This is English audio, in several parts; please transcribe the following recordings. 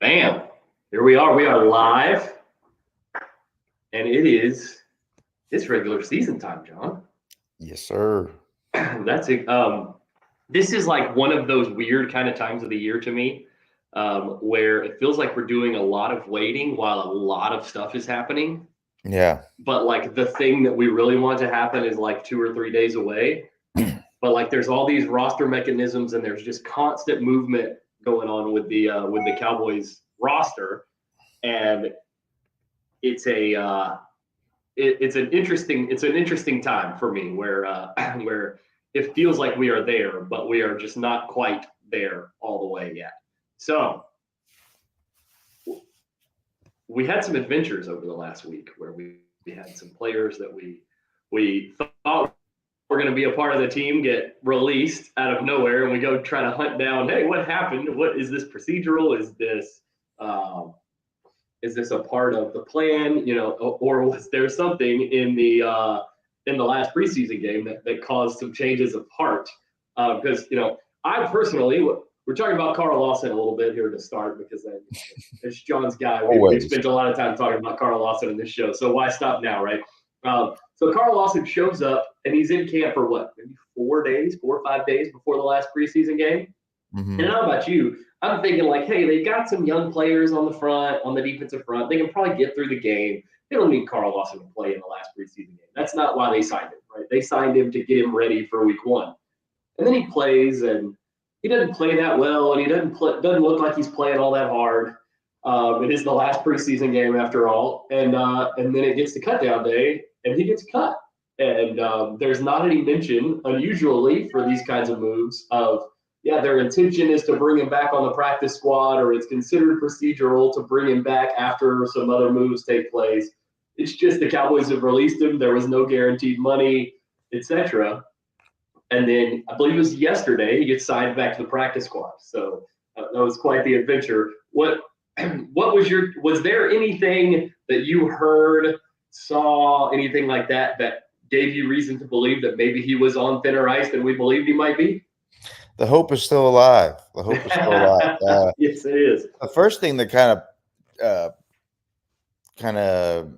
Bam. Here we are. We are live. And it's regular season time, John. Yes, sir. That's it. This is like one of those weird kind of times of the year to me, where it feels like we're doing a lot of waiting while a lot of stuff is happening. Yeah. But like the thing that we really want to happen is like 2 or 3 days away. But like there's all these roster mechanisms and there's just constant movement going on with the Cowboys roster, and it's an interesting time for me where where it feels like we are there, but we are just not quite there all the way yet. So we had some adventures over the last week where we had some players that we thought were going to be a part of the team get released out of nowhere, and we go try to hunt down, hey, what happened? What is this procedural? Is this a part of the plan? Or was there something in the last preseason game that caused some changes of heart? Because I personally, we're talking about Carl Lawson a little bit here to start because it's John's guy. We've spent a lot of time talking about Carl Lawson in this show, so why stop now, right? So Carl Lawson shows up and he's in camp for what, maybe 4 or 5 days before the last preseason game. Mm-hmm. And how about you? I'm thinking like, hey, they got some young players on the defensive front. They can probably get through the game. They don't need Carl Lawson to play in the last preseason game. That's not why they signed him, right? They signed him to get him ready for week 1. And then he plays, and he doesn't play that well, and he doesn't look like he's playing all that hard. It is the last preseason game after all, and then it gets to cutdown day, and he gets cut. And there's not any mention, unusually for these kinds of moves, of their intention is to bring him back on the practice squad, or it's considered procedural to bring him back after some other moves take place. It's just the Cowboys have released him. There was no guaranteed money, etc. And then I believe it was yesterday he gets signed back to the practice squad. So that was quite the adventure. What was there anything that you heard, saw, anything like that gave you reason to believe that maybe he was on thinner ice than we believed he might be? The hope is still alive. Yes, it is. The first thing that kind of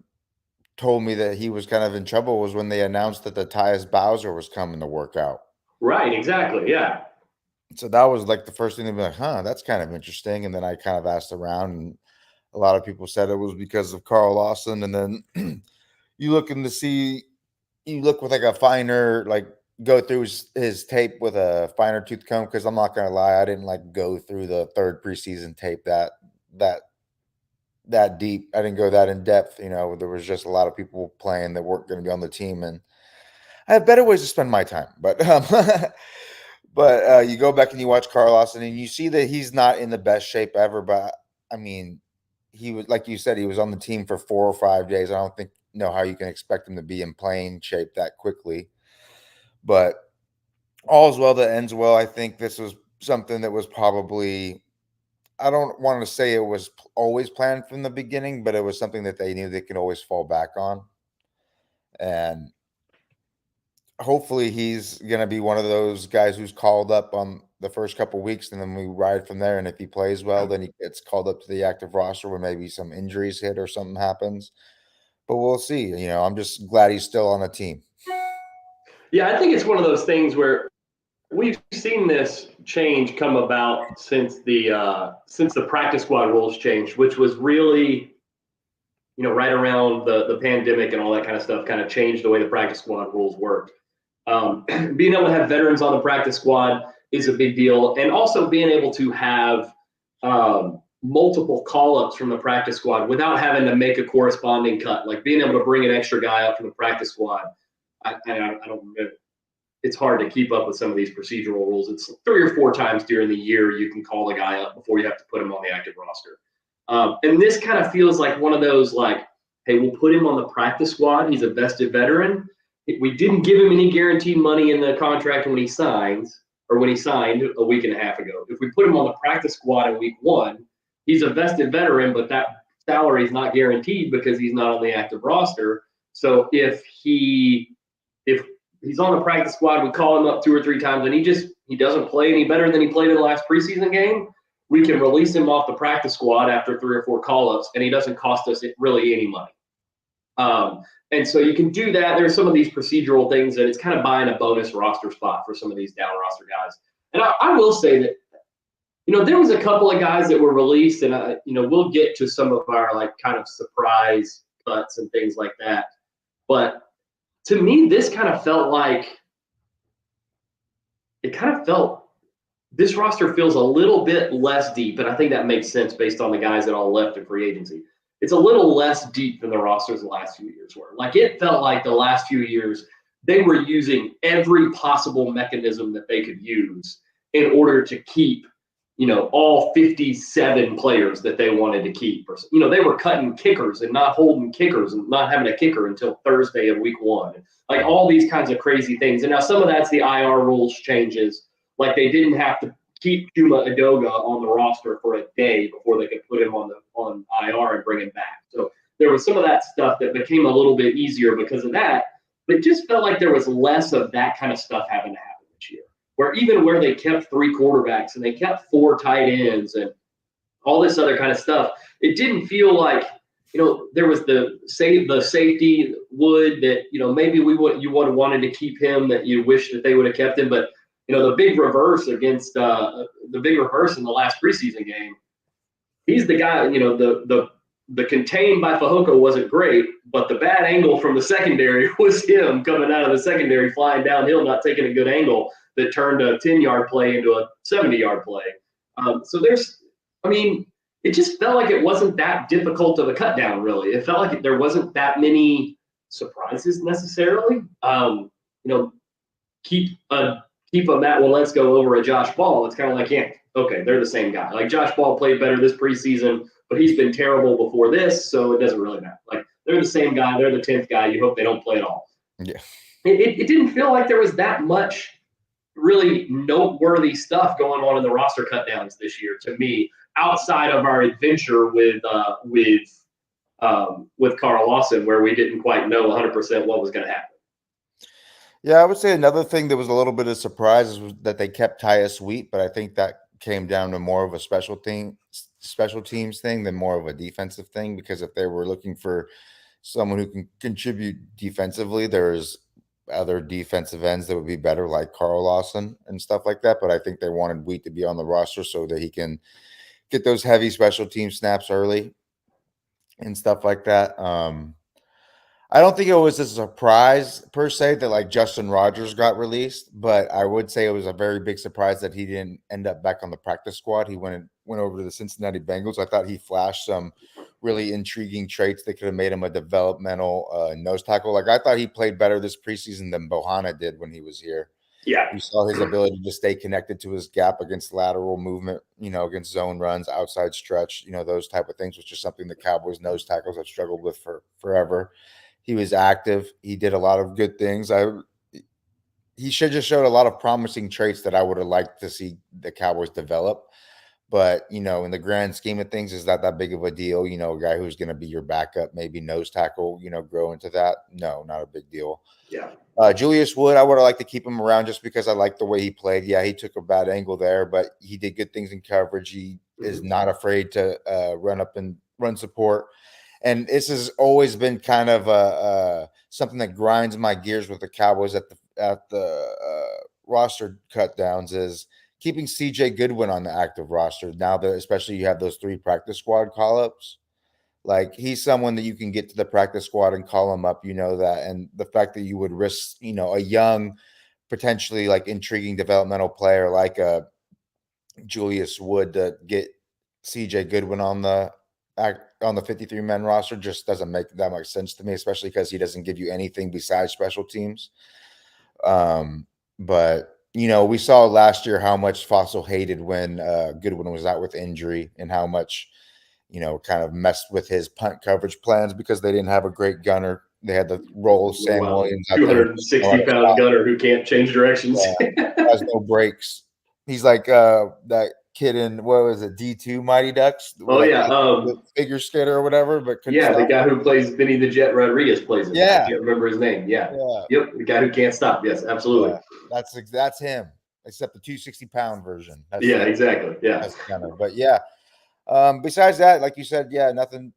told me that he was kind of in trouble was when they announced that the Tyus Bowser was coming to work out. Right, exactly, yeah. So that was like the first thing to be like, that's kind of interesting. And then I kind of asked around, and a lot of people said it was because of Carl Lawson. And then you look with like a finer, like go through his tape with a finer tooth comb, because I'm not gonna lie, I didn't like go through the third preseason tape that deep. I didn't go that in depth. There was just a lot of people playing that weren't going to be on the team, and I have better ways to spend my time. But you go back and you watch Carl Lawson, and you see that he's not in the best shape ever. But I mean, he was, like you said, he was on the team for 4 or 5 days. I don't know how you can expect him to be in playing shape that quickly. But all's well that ends well. I think this was something that was probably, I don't want to say it was always planned from the beginning, but it was something that they knew they could always fall back on. And hopefully he's going to be one of those guys who's called up on the first couple of weeks, and then we ride from there. And if he plays well, then he gets called up to the active roster when maybe some injuries hit or something happens. But we'll see. I'm just glad he's still on the team. Yeah, I think it's one of those things where we've seen this change come about since the practice squad rules changed, which was really, right around the pandemic and all that kind of stuff, kind of changed the way the practice squad rules worked. Being able to have veterans on the practice squad is a big deal, and also being able to have multiple call-ups from the practice squad without having to make a corresponding cut, like being able to bring an extra guy up from the practice squad. I don't know. It's hard to keep up with some of these procedural rules. It's 3 or 4 times during the year you can call the guy up before you have to put him on the active roster. And this kind of feels like one of those, like, hey, we'll put him on the practice squad. He's a vested veteran. We didn't give him any guaranteed money in the contract when he signed a week and a half ago. If we put him on the practice squad in week 1, he's a vested veteran, but that salary is not guaranteed because he's not on the active roster. So if he's on the practice squad, we call him up 2 or 3 times, and he doesn't play any better than he played in the last preseason game, we can release him off the practice squad after 3 or 4 call-ups, and he doesn't cost us really any money. And so you can do that. There's some of these procedural things that it's kind of buying a bonus roster spot for some of these down roster guys. And I will say that, there was a couple of guys that were released, and we'll get to some of our like kind of surprise cuts and things like that. But to me, this kind of felt like this roster feels a little bit less deep, and I think that makes sense based on the guys that all left in free agency. It's a little less deep than the rosters the last few years were. Like, it felt like the last few years they were using every possible mechanism that they could use in order to keep, all 57 players that they wanted to keep. Or, they were cutting kickers and not holding kickers and not having a kicker until Thursday of week 1. Like, all these kinds of crazy things. And now some of that's the IR rules changes. Like, they didn't have to keep Chuma Edoga on the roster for a day before they could put him on IR and bring him back. So there was some of that stuff that became a little bit easier because of that. But it just felt like there was less of that kind of stuff having to happen this year. Where they kept 3 quarterbacks and they kept 4 tight ends and all this other kind of stuff, it didn't feel like, there was the safety Wood that, maybe you would have wanted to keep him, that you wish that they would have kept him. But the big reverse in the last preseason game, he's the guy, the contained by Fehoko wasn't great, but the bad angle from the secondary was him coming out of the secondary, flying downhill, not taking a good angle that turned a 10-yard play into a 70-yard play. It just felt like it wasn't that difficult of a cut down, really. It felt like there wasn't that many surprises necessarily. Keep a Matt Waletzko over a Josh Ball. It's kind of like, yeah, okay, they're the same guy. Like, Josh Ball played better this preseason, but he's been terrible before this, so it doesn't really matter. Like, they're the same guy. They're the 10th guy. You hope they don't play at all. Yeah. It didn't feel like there was that much really noteworthy stuff going on in the roster cutdowns this year to me, outside of our adventure with Carl Lawson, where we didn't quite know 100% what was going to happen. Yeah, I would say another thing that was a little bit of surprise was that they kept Tyus Sweet, but I think that came down to more of a special teams thing than more of a defensive thing, because if they were looking for someone who can contribute defensively, there's other defensive ends that would be better, like Carl Lawson and stuff like that. But I think they wanted Wheat to be on the roster so that he can get those heavy special team snaps early and stuff like that. I don't think it was a surprise per se that like Justin Rogers got released, but I would say it was a very big surprise that he didn't end up back on the practice squad. He went over to the Cincinnati Bengals. I thought he flashed some really intriguing traits that could have made him a developmental nose tackle. Like, I thought he played better this preseason than Bohanna did when he was here. Yeah. You saw his ability to stay connected to his gap against lateral movement, against zone runs, outside stretch, those type of things, which is something the Cowboys nose tackles have struggled with for forever. He was active. He did a lot of good things. He should just showed a lot of promising traits that I would have liked to see the Cowboys develop. But, in the grand scheme of things, is that big of a deal? A guy who's going to be your backup, maybe nose tackle, grow into that? No, not a big deal. Yeah. Julius Wood, I would have liked to keep him around just because I like the way he played. Yeah, he took a bad angle there, but he did good things in coverage. He is not afraid to run up and run support. And this has always been kind of something that grinds my gears with the Cowboys at the roster cut downs, is keeping CJ Goodwin on the active roster. Now that especially you have those 3 practice squad call-ups, like, he's someone that you can get to the practice squad and call him up, that. And the fact that you would risk, a young, potentially like intriguing developmental player like a Julius Wood to get CJ Goodwin on the 53-man roster just doesn't make that much sense to me, especially because he doesn't give you anything besides special teams. But we saw last year how much Fossil hated when Goodwin was out with injury, and how much kind of messed with his punt coverage plans because they didn't have a great gunner. They had to roll Sam Williams out there, 260-pound gunner who can't change directions. Has no brakes. He's like that kid in, what was it, D2 Mighty Ducks? Oh, like, yeah. The figure skater or whatever. But yeah, the guy who plays Benny the Jet Rodriguez plays it. Yeah. I can't remember his name. Yeah. Yep, the guy who can't stop. Yes, absolutely. Yeah. That's him. except the 260-pound version. That's Yeah, exactly. Yeah. that's kind of. But yeah, besides that, like you said, yeah, nothing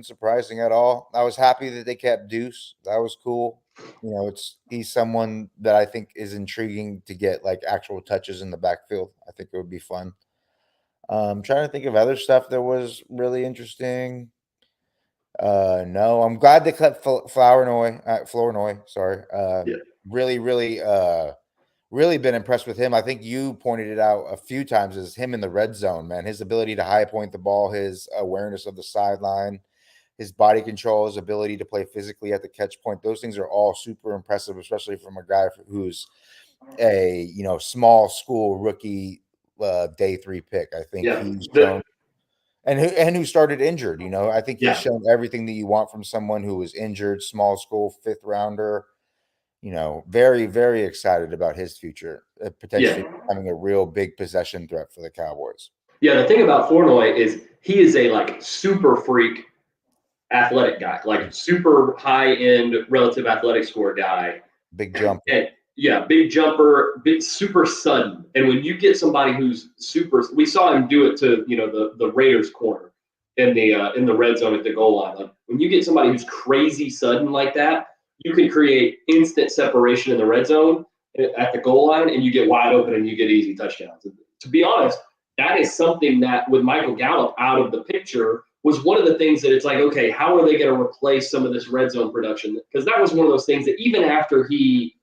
surprising at all. I was happy that they kept Deuce. That was cool. He's someone that I think is intriguing to get like actual touches in the backfield. I think it would be fun. Trying to think of other stuff that was really interesting. No, I'm glad they cut Flournoy. Sorry. Yeah. Really been impressed with him. I think you pointed it out a few times is him in the red zone, man. His ability to high point the ball, his awareness of the sideline, his body control, his ability to play physically at the catch point. Those things are all super impressive, especially from a guy who's a small school rookie day 3 pick. I think he's shown and who started injured. I think he's shown everything that you want from someone who was injured, small school, 5th rounder. Very, very excited about his future, potentially becoming a real big possession threat for the Cowboys. Yeah, the thing about Flournoy is he is a like super freak athletic guy, like super high end relative athletic score guy. Big jumper. And big jumper, big super sudden. And when you get somebody who's super, we saw him do it to the Raiders corner in the red zone at the goal line. Like when you get somebody who's crazy sudden like that, you can create instant separation in the red zone at the goal line, and you get wide open and you get easy touchdowns. To be honest, that is something that with Michael Gallup out of the picture was one of the things that it's like, okay, how are they going to replace some of this red zone production? Because that was one of those things that even after he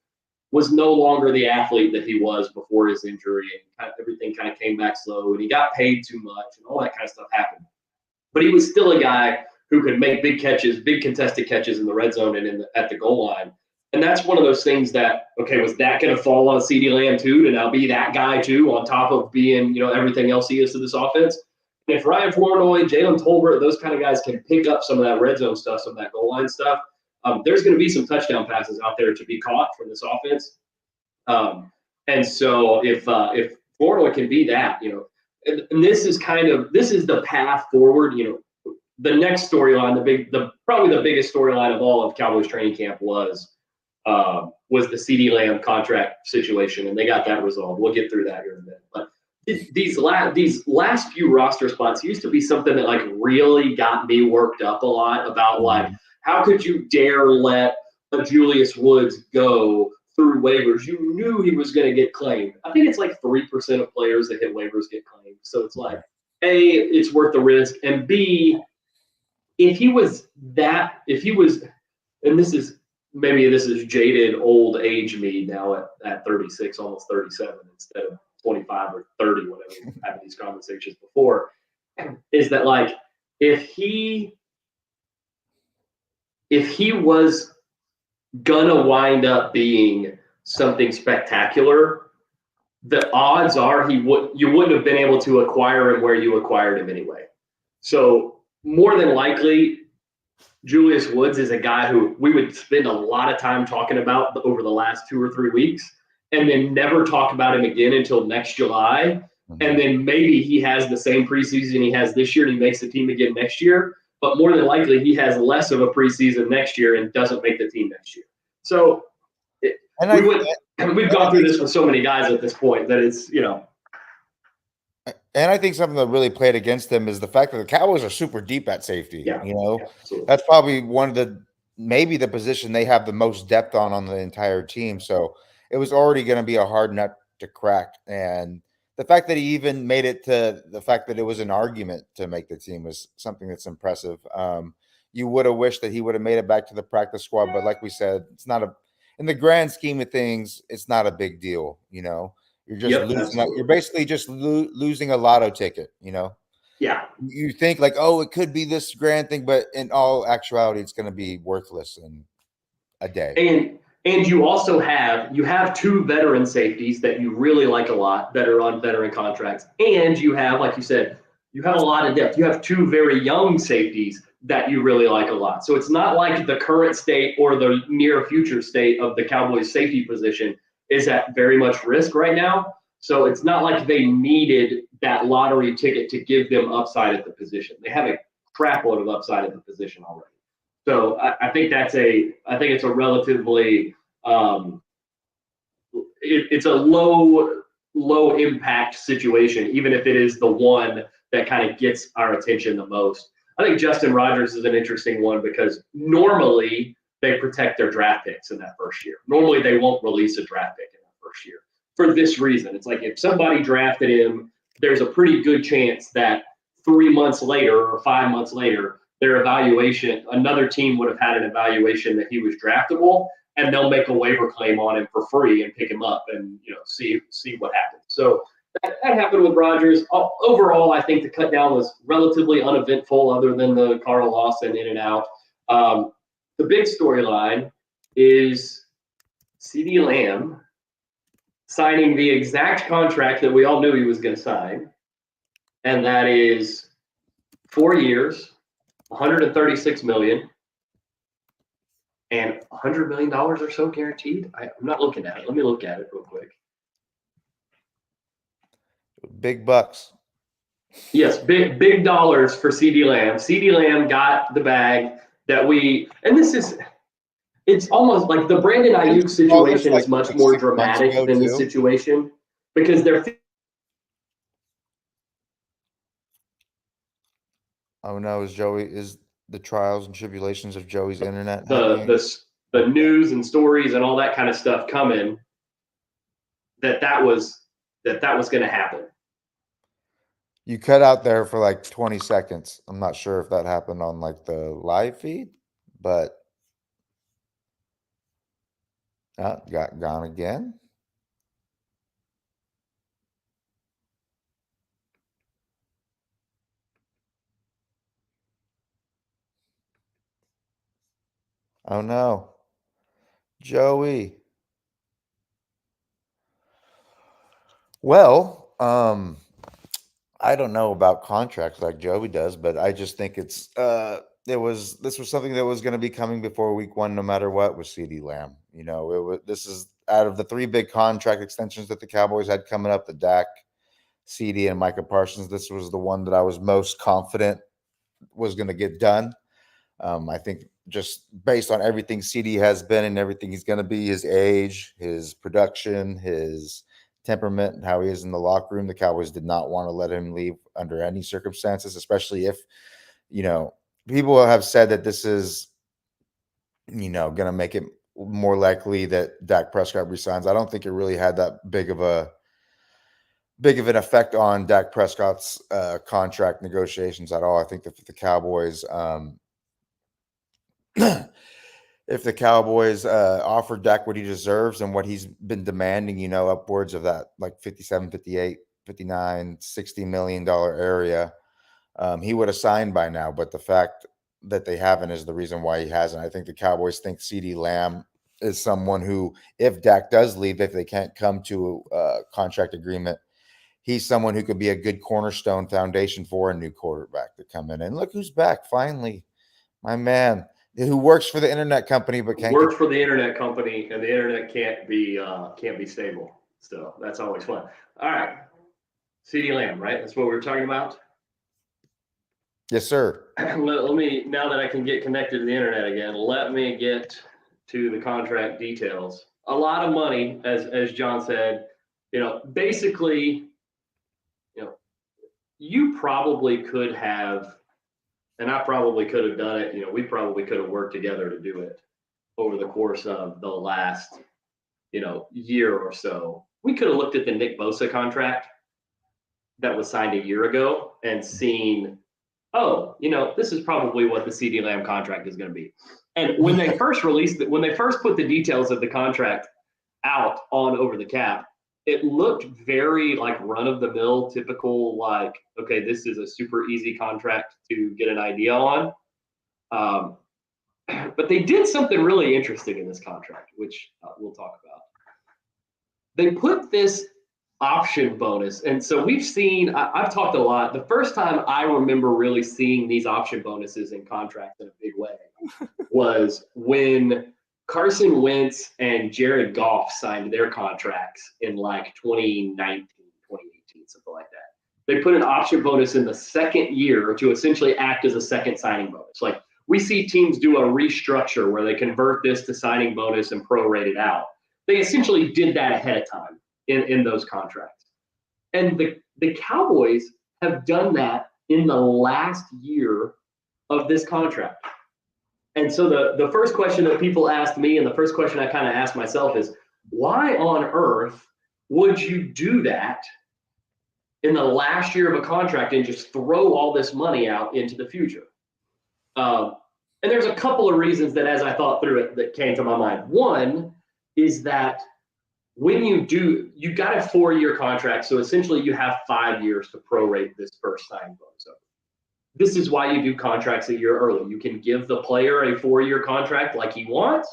was no longer the athlete that he was before his injury and everything kind of came back slow and he got paid too much and all that kind of stuff happened. But he was still a guy who could make big catches, big contested catches in the red zone and at the goal line. And that's one of those things that, okay, was that going to fall on CeeDee Lamb too to now be that guy too on top of being, everything else he is to this offense? And if Ryan Flournoy, Jalen Tolbert, those kind of guys can pick up some of that red zone stuff, some of that goal line stuff, there's going to be some touchdown passes out there to be caught from this offense. And so if Flournoy can be that, and this is the path forward, the next storyline, probably the biggest storyline of all of Cowboys training camp was the CeeDee Lamb contract situation, and they got that resolved. We'll get through that here in a minute. But these last few roster spots used to be something that like really got me worked up a lot about like, how could you dare let a Julius Woods go through waivers? You knew he was going to get claimed. I think it's like 3% of players that hit waivers get claimed. So it's like, A, it's worth the risk, and B, if he was, and this is jaded old age me now at 36, almost 37 instead of 25 or 30, whatever we've had these conversations before, is that like if he was gonna wind up being something spectacular, the odds are you wouldn't have been able to acquire him where you acquired him anyway. So more than likely, Julius Woods is a guy who we would spend a lot of time talking about over the last 2 or 3 weeks and then never talk about him again until next July. And then maybe he has the same preseason he has this year and he makes the team again next year. But more than likely, he has less of a preseason next year and doesn't make the team next year. So we've gone through this with so many guys at this point that it's, And I think something that really played against them is the fact that the Cowboys are super deep at safety. That's probably maybe the position they have the most depth on the entire team. So it was already going to be a hard nut to crack. And the fact that he even made it to the fact that it was an argument to make the team was something that's impressive. You would have wished that he would have made it back to the practice squad. But like we said, it's not in the grand scheme of things, it's not a big deal. You're just losing. You're basically just losing a lotto ticket, Yeah. You think like, oh, it could be this grand thing, but in all actuality, it's going to be worthless in a day. And you also have 2 veteran safeties that you really like a lot that are on veteran contracts. And you have, like you said, you have a lot of depth. You have 2 very young safeties that you really like a lot. So it's not like the current state or the near future state of the Cowboys safety position is at very much risk right now. So it's not like they needed that lottery ticket to give them upside at the position. They have a crap load of upside at the position already. So I think it's a relatively it's a low low impact situation, even if it is the one that kind of gets our attention the most. I think Justin Rogers is an interesting one because normally they protect their draft picks in that first year. Normally they won't release a draft pick in that first year for this reason. It's like if somebody drafted him, there's a pretty good chance that 3 months later or 5 months later, their evaluation, another team would have had an evaluation that he was draftable, and they'll make a waiver claim on him for free and pick him up and see what happens. So that happened with Rodgers. Overall, I think the cut down was relatively uneventful, other than the Carl Lawson in and out. The big storyline is CeeDee Lamb signing the exact contract that we all knew he was going to sign, and that is 4 years, $136 million. And $100 million or so guaranteed. I'm not looking at it. Let me look at it real quick. Big bucks. Yes, big dollars for CeeDee Lamb. CeeDee Lamb got the bag that it's almost like the Brandon Ayuk situation is much more dramatic than this situation because they're. Oh no, is the trials and tribulations of Joey's internet? The news and stories and all that kind of stuff coming that was going to happen. You cut out there for like 20 seconds. I'm not sure if that happened on like the live feed, but got gone again. Oh no. Joey. Well, I don't know about contracts like Joey does, but I just think this was something that was going to be coming before week 1, no matter what, with CeeDee Lamb. This is out of the 3 big contract extensions that the Cowboys had coming up, the Dak, CeeDee, and Micah Parsons. This was the one that I was most confident was going to get done. I think just based on everything CeeDee has been and everything he's going to be, his age, his production, his temperament, and how he is in the locker room, the Cowboys did not want to let him leave under any circumstances, especially if, people have said that this is, going to make it more likely that Dak Prescott resigns. I don't think it really had that big of an effect on Dak Prescott's contract negotiations at all. I think that the Cowboys, if the Cowboys offer Dak what he deserves and what he's been demanding, upwards of that like 57, 58, 59, $60 million area, he would have signed by now. But the fact that they haven't is the reason why he hasn't. I think the Cowboys think CeeDee Lamb is someone who, if Dak does leave, if they can't come to a contract agreement, he's someone who could be a good cornerstone foundation for a new quarterback to come in. And look who's back finally, my man, who works for the internet company but can't works for the internet company, and the internet can't be stable. So that's always fun. All right, CeeDee Lamb, right? That's what we were talking about. Yes, sir. Let me, now that I can get connected to the internet again, let me get to the contract details. A lot of money, as John said. Basically, you probably could have. And I probably could have done it. We probably could have worked together to do it over the course of the last, year or so. We could have looked at the Nick Bosa contract that was signed a year ago and seen, this is probably what the CeeDee Lamb contract is going to be. And when they first released it, when they first put the details of the contract out on Over the Cap, it looked very like run-of-the-mill, typical, like, okay, this is a super easy contract to get an idea on. But they did something really interesting in this contract, which we'll talk about. They put this option bonus. And so we've seen, I've talked a lot. The first time I remember really seeing these option bonuses in contracts in a big way was when Carson Wentz and Jared Goff signed their contracts in like 2019, 2018, something like that. They put an option bonus in the second year to essentially act as a second signing bonus. Like we see teams do a restructure where they convert this to signing bonus and prorate it out. They essentially did that ahead of time in those contracts. And the Cowboys have done that in the last year of this contract. And so the first question that people asked me, and the first question I kind of asked myself is, why on earth would you do that in the last year of a contract and just throw all this money out into the future? And there's a couple of reasons that, as I thought through it, that came to my mind. One is that when you got a 4-year contract, so essentially you have 5 years to prorate this first signing bonus. This is why you do contracts a year early. You can give the player a 4-year contract like he wants,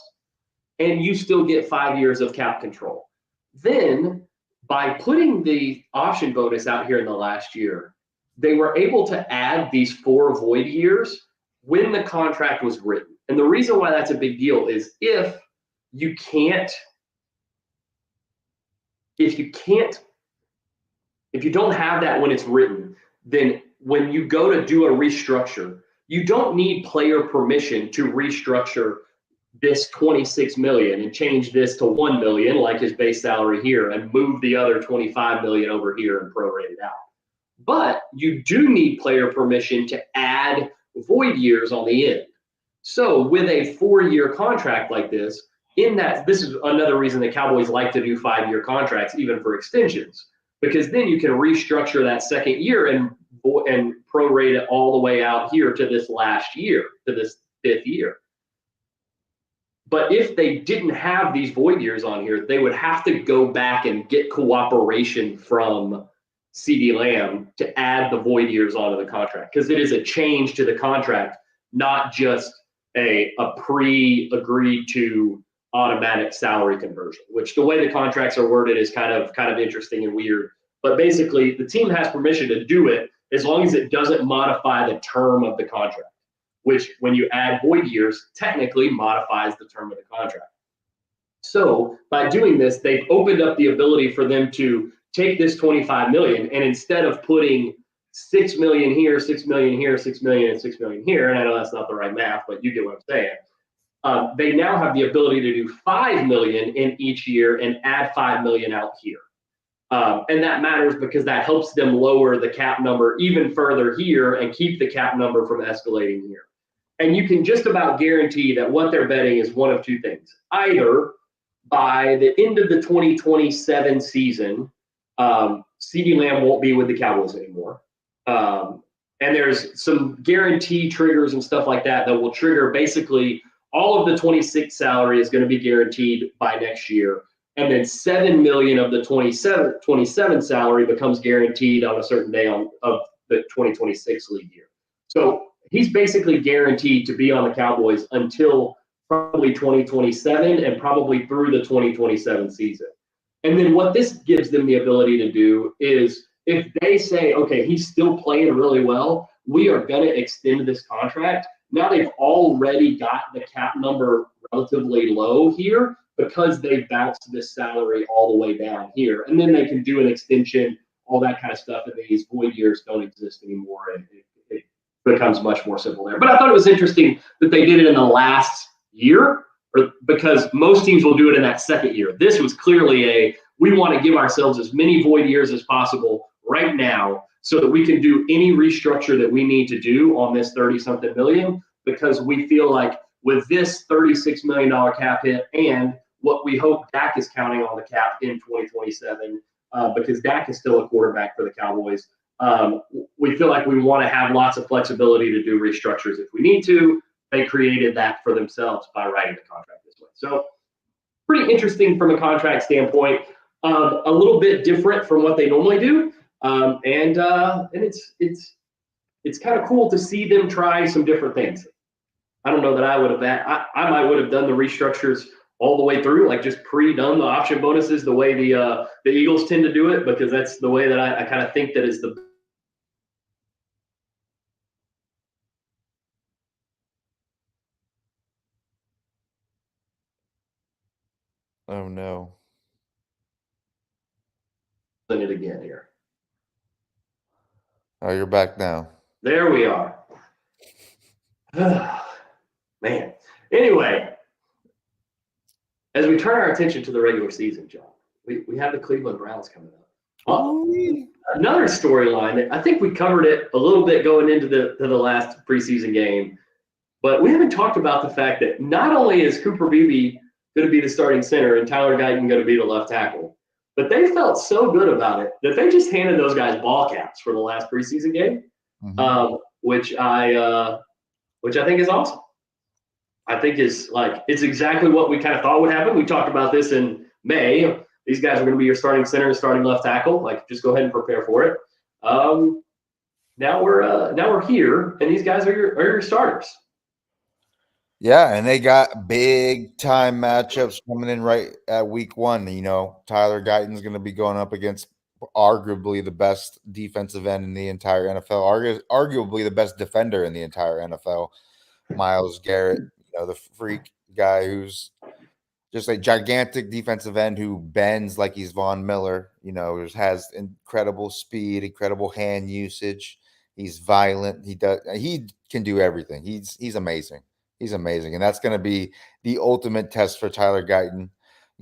and you still get 5 years of cap control. Then, by putting the option bonus out here in the last year, they were able to add these 4 void years when the contract was written. And the reason why that's a big deal is if you don't have that when it's written, then when you go to do a restructure, you don't need player permission to restructure this $26 million and change this to $1 million, like his base salary here, and move the other $25 million over here and prorate it out. But you do need player permission to add void years on the end. So with a 4-year contract like this, this is another reason the Cowboys like to do 5-year contracts, even for extensions, because then you can restructure that second year and prorate it all the way out here to this last year, to this 5th year. But if they didn't have these void years on here, they would have to go back and get cooperation from CeeDee Lamb to add the void years onto the contract, because it is a change to the contract, not just a pre-agreed to automatic salary conversion, which the way the contracts are worded is kind of interesting and weird. But basically, the team has permission to do it as long as it doesn't modify the term of the contract, which when you add void years, technically modifies the term of the contract. So by doing this, they've opened up the ability for them to take this $25 million, and instead of putting $6 million here, $6 million here, $6 million, and $6 million here, and I know that's not the right math, but you get what I'm saying. They now have the ability to do $5 million in each year and add $5 million out here. And that matters because that helps them lower the cap number even further here and keep the cap number from escalating here. And you can just about guarantee that what they're betting is one of two things. Either by the end of the 2027 season, CeeDee Lamb won't be with the Cowboys anymore. And there's some guarantee triggers and stuff like that will trigger basically all of the 26 salary is going to be guaranteed by next year. And then $7 million of the 27 salary becomes guaranteed on a certain day of the 2026 league year. So he's basically guaranteed to be on the Cowboys until probably 2027 and probably through the 2027 season. And then what this gives them the ability to do is if they say, okay, he's still playing really well, we are going to extend this contract. Now they've already got the cap number relatively low here because they bounced this salary all the way down here. And then they can do an extension, all that kind of stuff, and these void years don't exist anymore. And it becomes much more simple there. But I thought it was interesting that they did it in the last year, because most teams will do it in that second year. This was clearly we want to give ourselves as many void years as possible right now so that we can do any restructure that we need to do on this 30-something million, because we feel like with this $36 million cap hit and what we hope Dak is counting on the cap in 2027, because Dak is still a quarterback for the Cowboys, we feel like we want to have lots of flexibility to do restructures if we need to. They created that for themselves by writing the contract this way. So pretty interesting from a contract standpoint, a little bit different from what they normally do. And it's kind of cool to see them try some different things. I don't know that I would have I might would have done the restructures all the way through, like just pre-done the option bonuses the way the Eagles tend to do it, because that's the way that I kind of think that is the Oh no. it again here. Oh, you're back now. There we are. Man. Anyway, as we turn our attention to the regular season, John, we have the Cleveland Browns coming up. Well, Ooh. another storyline. I think we covered it a little bit going into the last preseason game, but we haven't talked about the fact that not only is Cooper Beebe going to be the starting center and Tyler Guyton going to be the left tackle, but they felt so good about it that they just handed those guys ball caps for the last preseason game, Mhm. which I think is awesome. I think is like it's exactly what we kind of thought would happen. We talked about this in May. These guys are going to be your starting center and starting left tackle. Like, just go ahead and prepare for it. Um, now we're here, and these guys are your starters. Yeah, and they got big time matchups coming in right at week one. Tyler Guyton's going to be going up against arguably the best defensive end in the entire NFL, arguably the best defender in the entire NFL, Miles Garrett, the freak guy who's just a gigantic defensive end who bends like he's Von Miller, just has incredible speed, incredible hand usage. He's violent. He can do everything. He's amazing. He's amazing. And that's going to be the ultimate test for Tyler Guyton.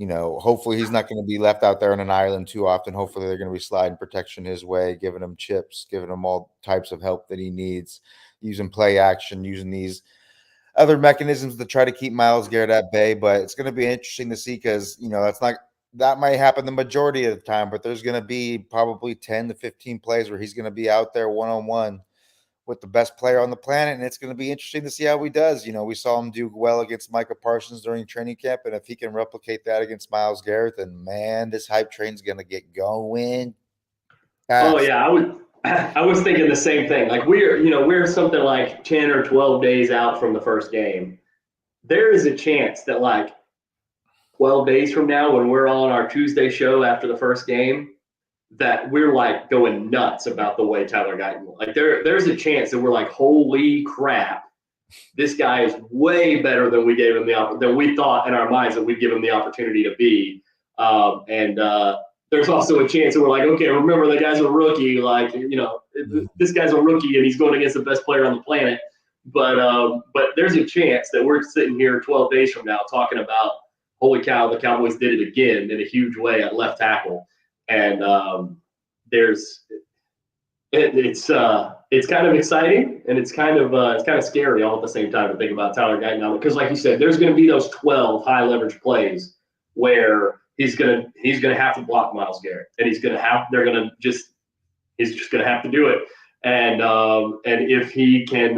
Hopefully he's not going to be left out there on an island too often. Hopefully they're going to be sliding protection his way, giving him chips, giving him all types of help that he needs, using play action, using these other mechanisms to try to keep Miles Garrett at bay. But it's going to be interesting to see because that might happen the majority of the time, but there's going to be probably 10 to 15 plays where he's going to be out there one on one with the best player on the planet, and it's going to be interesting to see how he does. We saw him do well against Micah Parsons during training camp, and if he can replicate that against Miles Garrett, then man, this hype train's going to get going Oh fast. yeah, I was thinking the same thing. Like we're something like 10 or 12 days out from the first game. There is a chance that like 12 days from now, when we're on our Tuesday show after the first game, that we're like going nuts about the way Tyler Guyton. Like there's a chance that we're like, holy crap, this guy is way better than we gave him than we thought in our minds that we'd give him the opportunity to be. And there's also a chance that we're like, okay, remember the guy's a rookie. Like, this guy's a rookie and he's going against the best player on the planet. But there's a chance that we're sitting here 12 days from now talking about, holy cow, the Cowboys did it again in a huge way at left tackle. And there's it's kind of exciting and it's kind of scary all at the same time to think about Tyler Guyton now because, like you said, there's going to be those 12 high leverage plays where he's gonna have to block Miles Garrett and he's just gonna have to do it. And if he can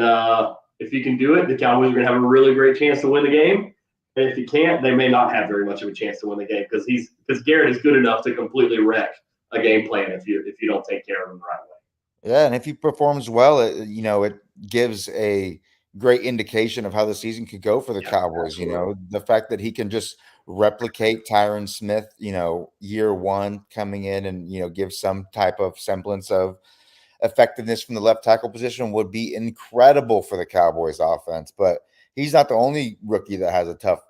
do it, the Cowboys are gonna have a really great chance to win the game. And if he can't, they may not have very much of a chance to win the game because Garrett is good enough to completely wreck a game plan if you don't take care of him the right way. Yeah, and if he performs well, it gives a great indication of how the season could go for the Yeah, Cowboys. absolutely. The fact that he can just replicate Tyron Smith, year one coming in and give some type of semblance of effectiveness from the left tackle position would be incredible for the Cowboys offense. But he's not the only rookie that has a tough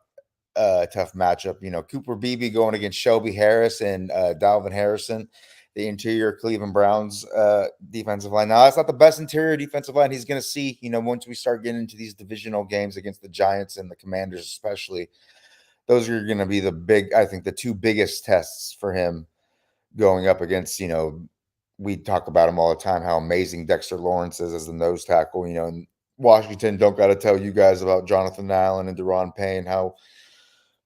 matchup. Cooper Beebe going against Shelby Harris and Dalvin Harrison, the interior Cleveland Browns defensive line. Now, that's not the best interior defensive line he's going to see, once we start getting into these divisional games against the Giants and the Commanders, especially. Those are going to be I think, the two biggest tests for him going up against, we talk about him all the time, how amazing Dexter Lawrence is as the nose tackle, and Washington don't got to tell you guys about Jonathan Allen and Deron Payne, how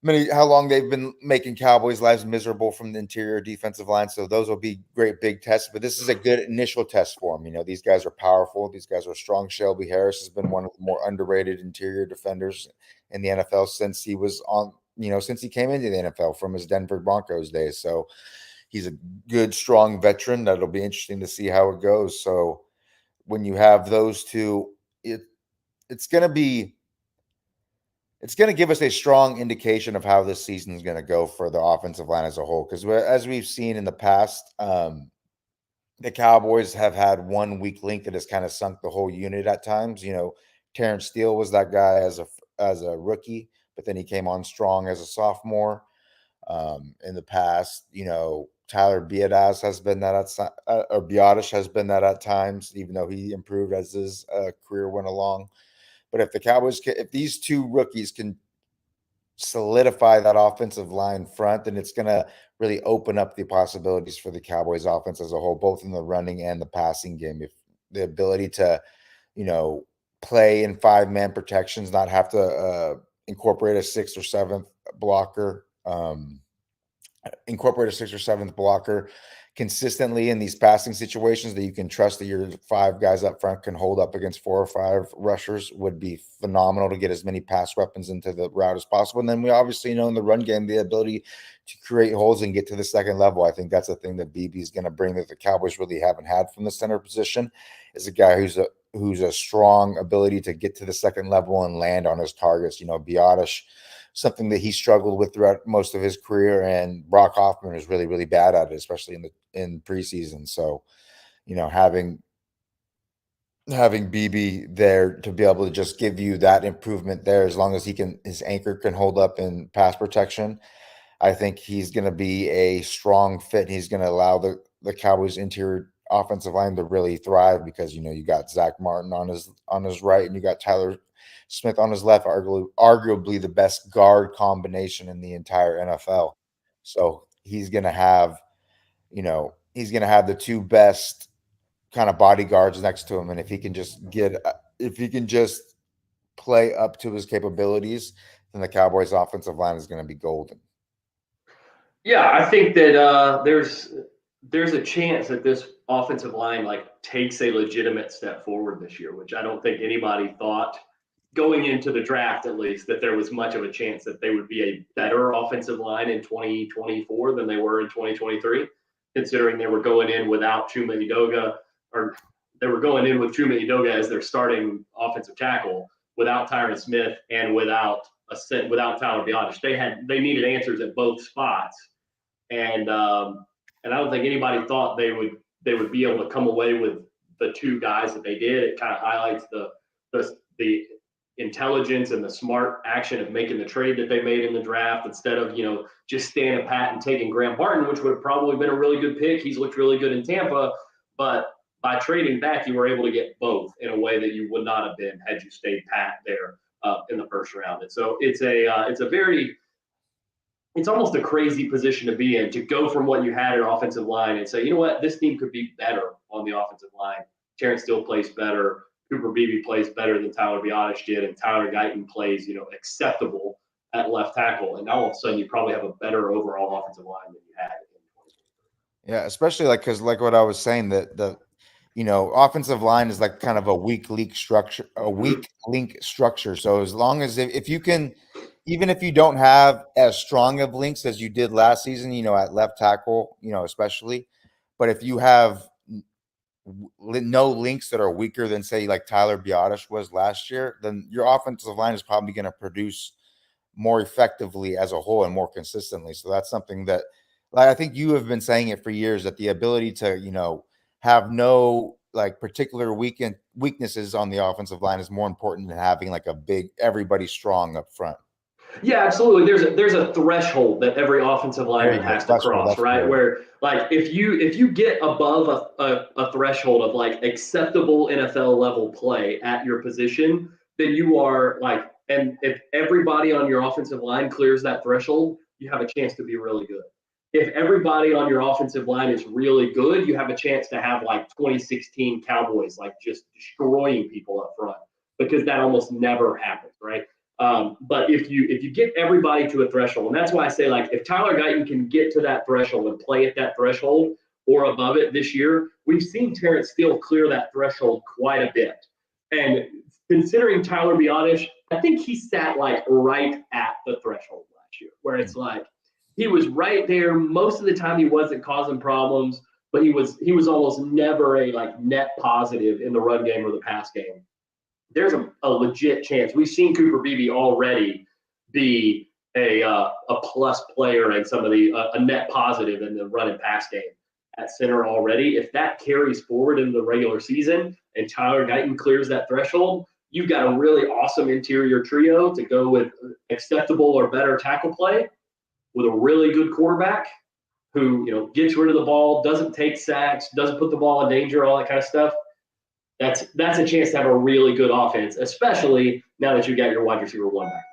long they've been making Cowboys' lives miserable from the interior defensive line. So those will be great big tests. But this is a good initial test for them. These guys are powerful. These guys are strong. Shelby Harris has been one of the more underrated interior defenders in the NFL since he was since he came into the NFL from his Denver Broncos days. So he's a good, strong veteran. That'll be interesting to see how it goes. So when you have those two, it's going to be it's going to give us a strong indication of how this season is going to go for the offensive line as a whole. Because as we've seen in the past, the Cowboys have had one weak link that has kind of sunk the whole unit at times. Terrence Steele was that guy as a rookie, but then he came on strong as a sophomore. In the past, Tyler Biadasz has been that or Biadasz has been that at times, even though he improved as his career went along. But if the Cowboys, if these two rookies can solidify that offensive line front, then it's going to really open up the possibilities for the Cowboys offense as a whole, both in the running and the passing game. If the ability to, you know, play in 5-man protections, not have to incorporate a sixth or seventh blocker, incorporate a sixth or seventh blocker consistently in these passing situations that you can trust that your 5 guys up front can hold up against 4 or 5 rushers would be phenomenal to get as many pass weapons into the route as possible. And then we obviously know in the run game the ability to create holes and get to the second level. I think that's a thing that BB is going to bring that the Cowboys really haven't had from the center position, is a guy who's a strong ability to get to the second level and land on his targets. You know, Biotish, something that he struggled with throughout most of his career, and Brock Hoffman is really, really bad at it, especially in preseason. So, you know, having BB there to be able to just give you that improvement there, as long as his anchor can hold up in pass protection, I think he's going to be a strong fit. He's going to allow the Cowboys interior offensive line to really thrive, because, you know, you got Zach Martin on his right and you got Tyler Smith on his left, arguably the best guard combination in the entire NFL. So he's going to have, you know, he's going to have the 2 best kind of bodyguards next to him. And if he can just play up to his capabilities, then the Cowboys offensive line is going to be golden. Yeah, I think that there's a chance that this offensive line like takes a legitimate step forward this year, which I don't think anybody thought going into the draft, at least, that there was much of a chance that they would be a better offensive line in 2024 than they were in 2023, considering they were going in without Chuma Edoga, or they were going in with Chuma Edoga as their starting offensive tackle, without Tyron Smith and without Tyler Biotish. They needed answers at both spots, and I don't think anybody thought they would be able to come away with the 2 guys that they did. It kind of highlights the intelligence and the smart action of making the trade that they made in the draft, instead of, you know, just standing pat and taking Graham Barton, which would have probably been a really good pick. He's looked really good in Tampa, but by trading back, you were able to get both in a way that you would not have been had you stayed pat there in the first round. And so it's almost a crazy position to be in, to go from what you had at offensive line and say, you know what, this team could be better on the offensive line. Terrence Steele plays better. Cooper Beebe plays better than Tyler Biotish did, and Tyler Guyton plays, you know, acceptable at left tackle. And now all of a sudden you probably have a better overall offensive line than you had in 2023. Yeah, especially because like what I was saying, that the, you know, offensive line is like kind of a weak link structure, So as long as if you can, even if you don't have as strong of links as you did last season, you know, at left tackle, you know, especially, but if you have no links that are weaker than, say, like Tyler Biotish was last year, then your offensive line is probably going to produce more effectively as a whole and more consistently. So that's something that, like, I think you have been saying it for years, that the ability to, you know, have no like particular weaknesses on the offensive line is more important than having like a big everybody strong up front. Yeah, absolutely. There's a threshold that every offensive lineman has to cross, right? Where like if you get above a threshold of like acceptable NFL level play at your position, then you are like, and if everybody on your offensive line clears that threshold, you have a chance to be really good. If everybody on your offensive line is really good, you have a chance to have like 2016 Cowboys, like just destroying people up front, because that almost never happens, right? But if you get everybody to a threshold, and that's why I say, like, if Tyler Guyton can get to that threshold and play at that threshold or above it this year, we've seen Terrence Steele clear that threshold quite a bit. And considering Tyler Biotish, I think he sat like right at the threshold last year, where it's like he was right there most of the time. He wasn't causing problems, but he was almost never a like net positive in the run game or the pass game. There's a legit chance. We've seen Cooper Beebe already be a plus player and some of a net positive in the run and pass game at center already. If that carries forward into the regular season and Tyler Guyton clears that threshold, you've got a really awesome interior trio to go with acceptable or better tackle play, with a really good quarterback who, you know, gets rid of the ball, doesn't take sacks, doesn't put the ball in danger, all that kind of stuff. That's a chance to have a really good offense, especially now that you got your wide receiver 1 back.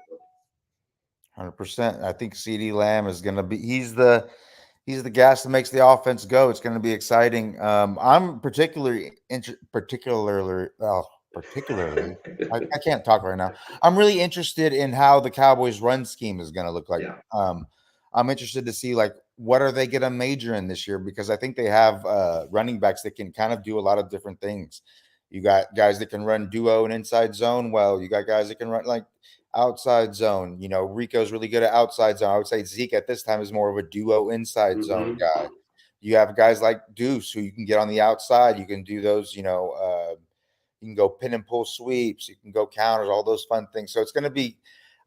100%. I think CeeDee Lamb is going to be. He's the gas that makes the offense go. It's going to be exciting. I'm particularly. I can't talk right now. I'm really interested in how the Cowboys' run scheme is going to look like. Yeah. I'm interested to see like what are they going to major in this year, because I think they have running backs that can kind of do a lot of different things. You got guys that can run duo and inside zone well. You got guys that can run like outside zone. Rico's really good at outside zone. I would say Zeke at this time is more of a duo inside zone Mm-hmm. guy. You have guys like Deuce who you can get on the outside. You can do those, you can go pin and pull sweeps. You can go counters, all those fun things. So it's going to be,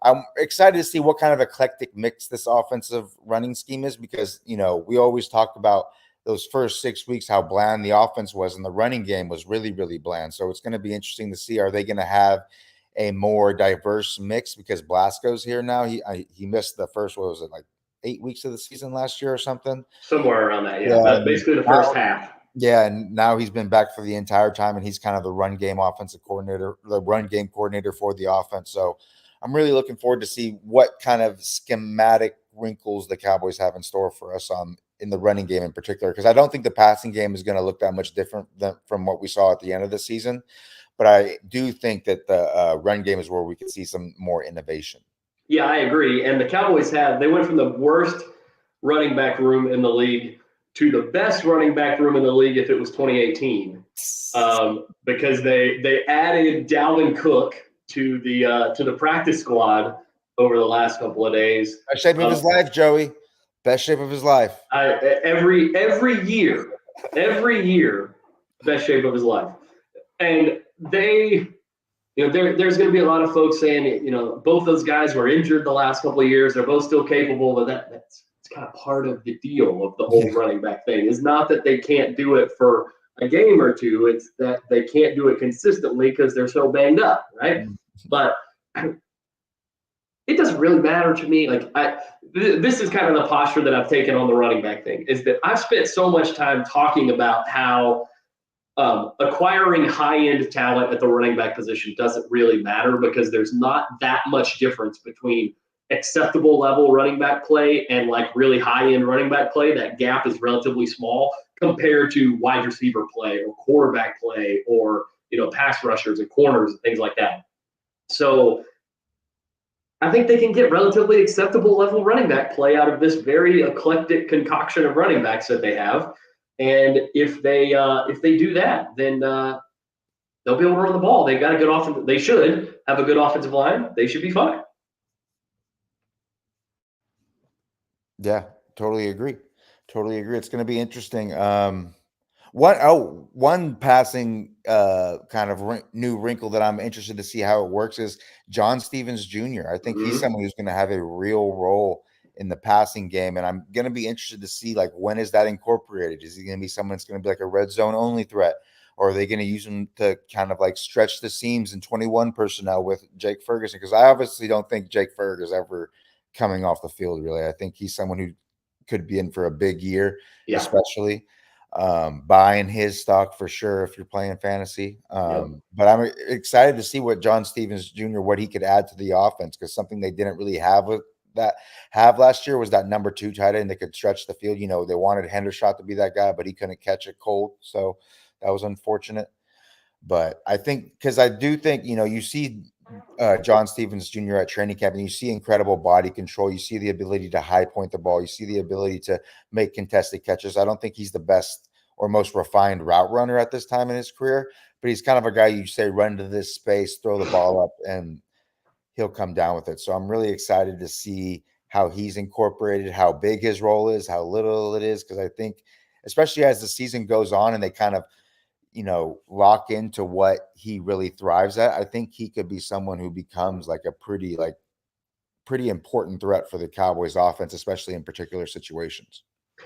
I'm excited to see what kind of eclectic mix this offensive running scheme is, because, we always talked about those first 6 weeks, how bland the offense was, and the running game was really, really bland. So it's going to be interesting to see, are they going to have a more diverse mix, because Blasco's here now. He missed the first, what was it, like 8 weeks of the season last year or something? Somewhere around that, yeah. Yeah, But and basically the now, first half. yeah, and now he's been back for the entire time, and he's kind of the run game offensive coordinator, the run game coordinator for the offense. So I'm really looking forward to see what kind of schematic wrinkles the Cowboys have in store for us in the running game in particular, because I don't think the passing game is going to look that much different from what we saw at the end of the season. But I do think that the run game is where we could see some more innovation. Yeah, I agree. And the Cowboys they went from the worst running back room in the league to the best running back room in the league if it was 2018, because they added Dalvin Cook to the practice squad over the last couple of days. Best shape of his life, Joey. Best shape of his life. Every year, best shape of his life. And there's going to be a lot of folks saying, both those guys were injured the last couple of years. They're both still capable, but that's kind of part of the deal of the whole running back thing. It's not that they can't do it for a game or two. It's that they can't do it consistently because they're so banged up, right? But it doesn't really matter to me. Like this is kind of the posture that I've taken on the running back thing, is that I've spent so much time talking about how acquiring high-end talent at the running back position doesn't really matter, because there's not that much difference between acceptable level running back play and like really high-end running back play. That gap is relatively small compared to wide receiver play or quarterback play or pass rushers and corners and things like that. So I think they can get relatively acceptable level running back play out of this very eclectic concoction of running backs that they have. And if they do that, then they'll be able to run the ball. They've got a good offense. They should have a good offensive line. They should be fine. Yeah, totally agree. Totally agree. It's going to be interesting. One passing kind of new wrinkle that I'm interested to see how it works is John Stevens Jr. I think he's someone who's going to have a real role in the passing game, and I'm going to be interested to see like when is that incorporated? Is he going to be someone that's going to be like a red zone only threat, or are they going to use him to kind of like stretch the seams in 21 personnel with Jake Ferguson? Because I obviously don't think Jake Ferguson is ever coming off the field. Really, I think he's someone who could be in for a big year, especially. Buying his stock for sure if you're playing fantasy. But I'm excited to see what John Stevens Jr., what he could add to the offense, because something they didn't really have last year was that number 2 tight end that could stretch the field. They wanted Hendershot to be that guy, but he couldn't catch it cold, so that was unfortunate. But I think, because I do think, you see John Stevens Jr. at training camp, and you see incredible body control. You see the ability to high point the ball. You see the ability to make contested catches. I don't think he's the best or most refined route runner at this time in his career, but he's kind of a guy you say, run to this space, throw the ball up, and he'll come down with it. So I'm really excited to see how he's incorporated, how big his role is, how little it is, because I think, especially as the season goes on and they kind of lock into what he really thrives at, I think he could be someone who becomes like a pretty important threat for the Cowboys offense, especially in particular situations.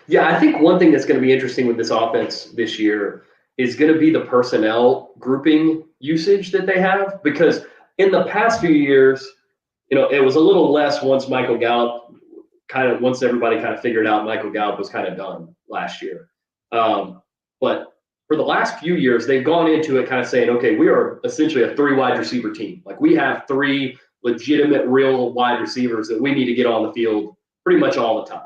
Yeah, I think one thing that's going to be interesting with this offense this year is going to be the personnel grouping usage that they have, because in the past few years, it was a little less once everybody kind of figured out Michael Gallup was kind of done last year. But for the last few years, they've gone into it kind of saying, okay, we are essentially a 3 wide receiver team. Like we have 3 legitimate, real wide receivers that we need to get on the field pretty much all the time.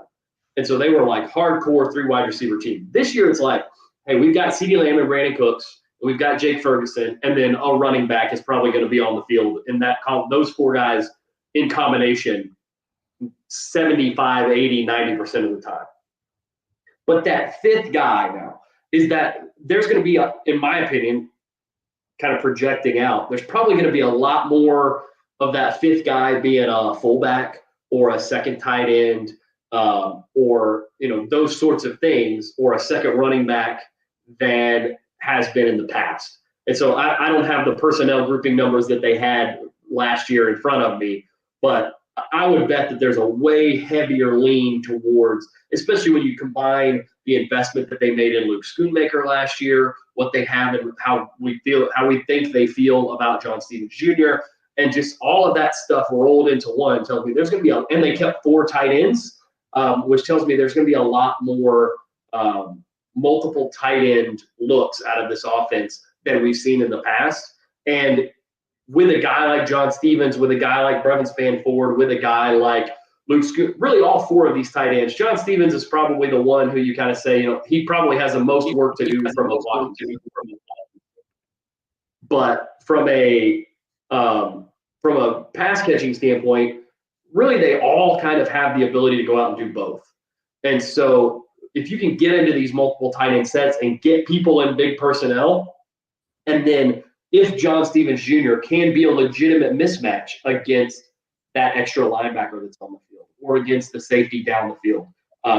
And so they were like hardcore 3 wide receiver team. This year it's like, hey, we've got CeeDee Lamb and Brandon Cooks, and we've got Jake Ferguson, and then a running back is probably going to be on the field. And those 4 guys in combination 75, 80, 90% of the time. But that 5th guy now is that there's going to be, in my opinion, kind of projecting out, there's probably going to be a lot more of that 5th guy being a fullback or a second tight end, or those sorts of things, or a second running back than has been in the past. And so I don't have the personnel grouping numbers that they had last year in front of me, but I would bet that there's a way heavier lean towards, especially when you combine the investment that they made in Luke Schoonmaker last year, what they have and how we think they feel about John Stevens Jr., and just all of that stuff rolled into one tells me there's going to be and they kept 4 tight ends, which tells me there's going to be a lot more multiple tight end looks out of this offense than we've seen in the past. And with a guy like John Stevens, with a guy like Brevin Spann-Ford, with a guy like Luke Schoonmaker, really all 4 of these tight ends. John Stevens is probably the one who you kind of say, he probably has the most work to do from a blocking. But from a pass catching standpoint, really they all kind of have the ability to go out and do both. And so if you can get into these multiple tight end sets and get people in big personnel, and then if John Stevens Jr. can be a legitimate mismatch against that extra linebacker that's on the field or against the safety down the field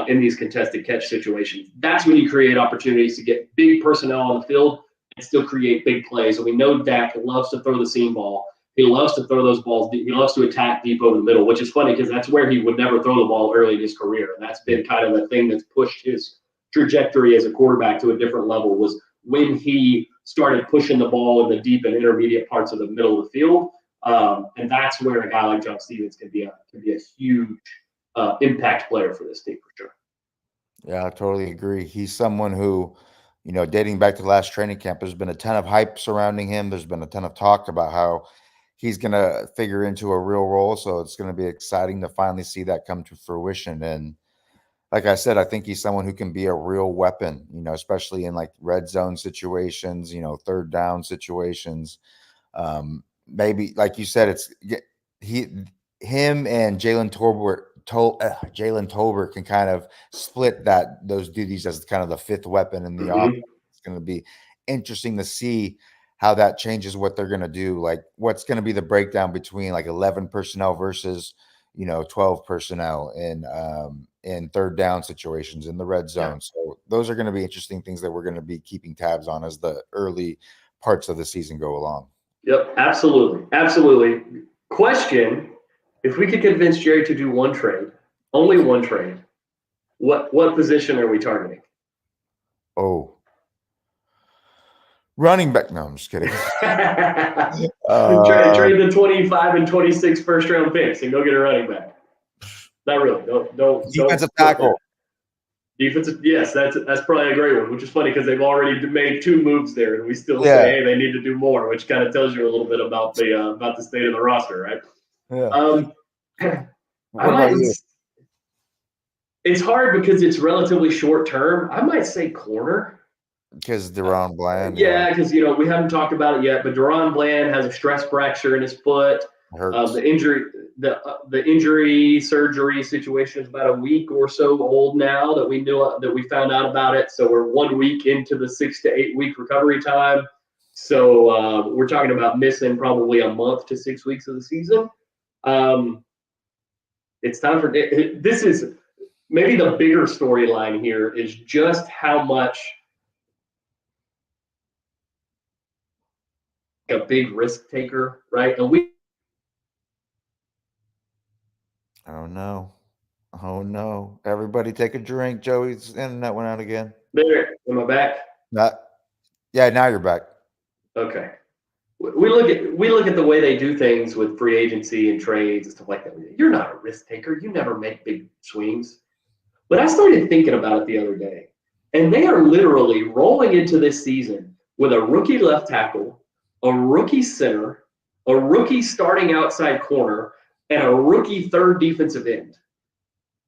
in these contested catch situations, that's when you create opportunities to get big personnel on the field and still create big plays. And we know Dak loves to throw the seam ball. He loves to throw those balls deep. He loves to attack deep over the middle, which is funny because that's where he would never throw the ball early in his career. And that's been kind of the thing that's pushed his trajectory as a quarterback to a different level, was when he started pushing the ball in the deep and intermediate parts of the middle of the field. And that's where a guy like John Stevens can be a huge impact player for this team for sure. Yeah, I totally agree. He's someone who, dating back to the last training camp, there's been a ton of hype surrounding him. There's been a ton of talk about how he's going to figure into a real role. So it's going to be exciting to finally see that come to fruition. And like I said, I think he's someone who can be a real weapon, especially in like red zone situations, 3rd down situations. Maybe, like you said, it's him and Jalen Tolbert can kind of split those duties as kind of the 5th weapon in the offense. It's going to be interesting to see how that changes what they're going to do. Like, what's going to be the breakdown between like 11 personnel versus 12 personnel in 3rd down situations in the red zone. Yeah. So those are going to be interesting things that we're going to be keeping tabs on as the early parts of the season go along. Yep, absolutely. Question: if we could convince Jerry to do one trade, only one trade, what position are we targeting? Oh, running back. No, I'm just kidding. Trade the 25 and 26 first-round picks and go get a running back. Not really. Don't. Defensive tackle. Defensive, yes, that's probably a great one, which is funny because they've already made 2 moves there, and we still say, hey, they need to do more, which kind of tells you a little bit about the state of the roster, right? Yeah. It's hard because it's relatively short term. I might say corner. Because DaRon Bland. Yeah, because we haven't talked about it yet, but DaRon Bland has a stress fracture in his foot. The injury surgery situation is about a week or so old now that we found out about it. So we're 1 week into the 6 to 8 week recovery time. So we're talking about missing probably a month to 6 weeks of the season. It's time for this is maybe the bigger storyline here is just how much a big risk taker, right? And Oh no. Everybody take a drink. Joey's internet went out again. There, am I back? Yeah, now you're back. Okay. We look at the way they do things with free agency and trades and stuff like that. You're not a risk taker. You never make big swings. But I started thinking about it the other day, and they are literally rolling into this season with a rookie left tackle, a rookie center, a rookie starting outside corner, and a rookie third defensive end.